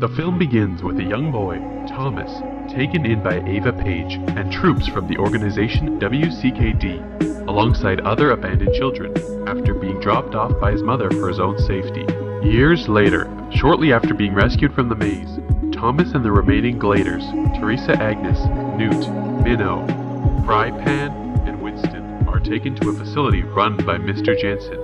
The film begins with a young boy, Thomas, taken in by Ava Page and troops from the organization WCKD, alongside other abandoned children, after being dropped off by his mother for his own safety. Years later, shortly after being rescued from the maze, Thomas and the remaining Gladers, Teresa Agnes, Newt, Minnow, Fry Pan, and Winston, are taken to a facility run by Mr. Jansen.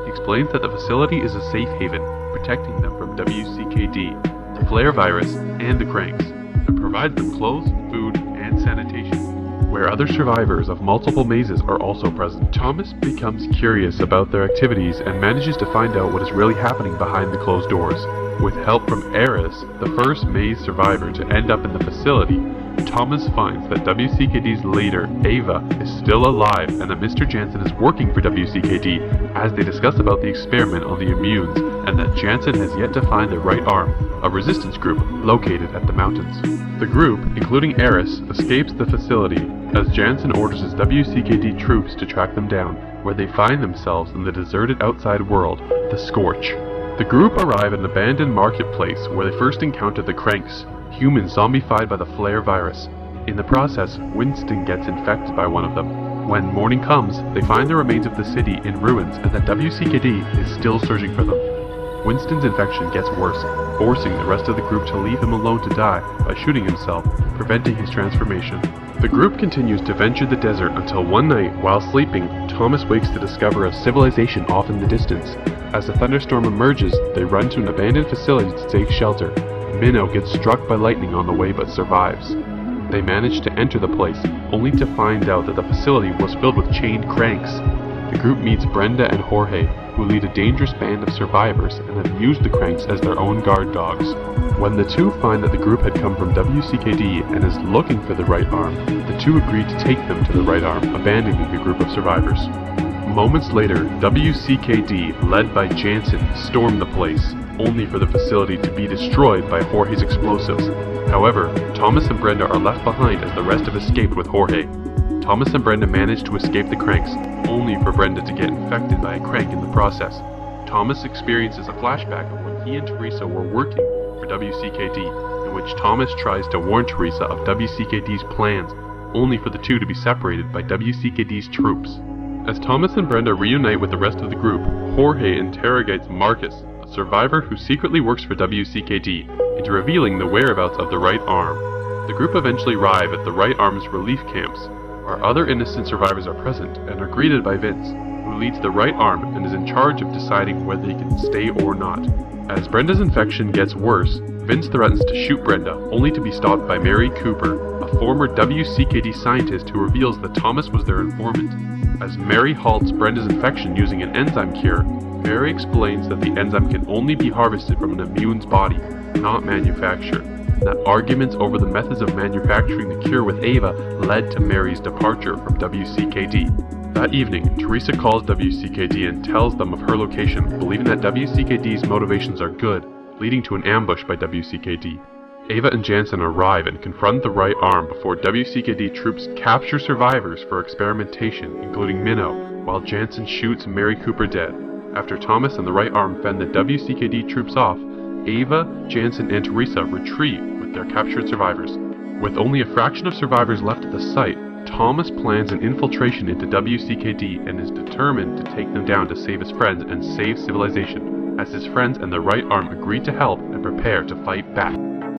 He explains that the facility is a safe haven, protecting them from WCKD, the flare virus, and the cranks, and provides them clothes, food, and sanitation, where other survivors of multiple mazes are also present. Thomas becomes curious about their activities and manages to find out what is really happening behind the closed doors. With help from Eris, the first maze survivor to end up in the facility, Thomas finds that WCKD's leader, Ava, is still alive and that Mr. Jansen is working for WCKD as they discuss about the experiment on the immunes and that Jansen has yet to find the right arm, a resistance group located at the mountains. The group, including Eris, escapes the facility as Jansen orders his WCKD troops to track them down, where they find themselves in the deserted outside world, the Scorch. The group arrive at an abandoned marketplace where they first encounter the Cranks, humans zombified by the flare virus. In the process, Winston gets infected by one of them. When morning comes, they find the remains of the city in ruins and that WCKD is still searching for them. Winston's infection gets worse, forcing the rest of the group to leave him alone to die by shooting himself, preventing his transformation. The group continues to venture the desert until one night, while sleeping, Thomas wakes to discover a civilization off in the distance. As the thunderstorm emerges, they run to an abandoned facility to take shelter. Minnow gets struck by lightning on the way but survives. They manage to enter the place, only to find out that the facility was filled with chained cranks. The group meets Brenda and Jorge, who lead a dangerous band of survivors and have used the cranks as their own guard dogs. When the two find that the group had come from WCKD and is looking for the right arm, the two agree to take them to the right arm, abandoning the group of survivors. Moments later, WCKD, led by Jansen, storm the place, only for the facility to be destroyed by Jorge's explosives. However, Thomas and Brenda are left behind as the rest have escaped with Jorge. Thomas and Brenda manage to escape the cranks, only for Brenda to get infected by a crank in the process. Thomas experiences a flashback of when he and Teresa were working for WCKD, in which Thomas tries to warn Teresa of WCKD's plans, only for the two to be separated by WCKD's troops. As Thomas and Brenda reunite with the rest of the group, Jorge interrogates Marcus, a survivor who secretly works for WCKD, into revealing the whereabouts of the right arm. The group eventually arrive at the right arm's relief camps, where other innocent survivors are present and are greeted by Vince, who leads the right arm and is in charge of deciding whether they can stay or not. As Brenda's infection gets worse, Vince threatens to shoot Brenda, only to be stopped by Mary Cooper, a former WCKD scientist who reveals that Thomas was their informant. As Mary halts Brenda's infection using an enzyme cure, Mary explains that the enzyme can only be harvested from an immune's body, not manufactured, and that arguments over the methods of manufacturing the cure with Ava led to Mary's departure from WCKD. That evening, Teresa calls WCKD and tells them of her location, believing that WCKD's motivations are good, leading to an ambush by WCKD. Ava and Jansen arrive and confront the right arm before WCKD troops capture survivors for experimentation, including Minnow, while Jansen shoots Mary Cooper dead. After Thomas and the right arm fend the WCKD troops off, Ava, Jansen, and Teresa retreat with their captured survivors. With only a fraction of survivors left at the site, Thomas plans an infiltration into WCKD and is determined to take them down to save his friends and save civilization, as his friends and the right arm agree to help and prepare to fight back.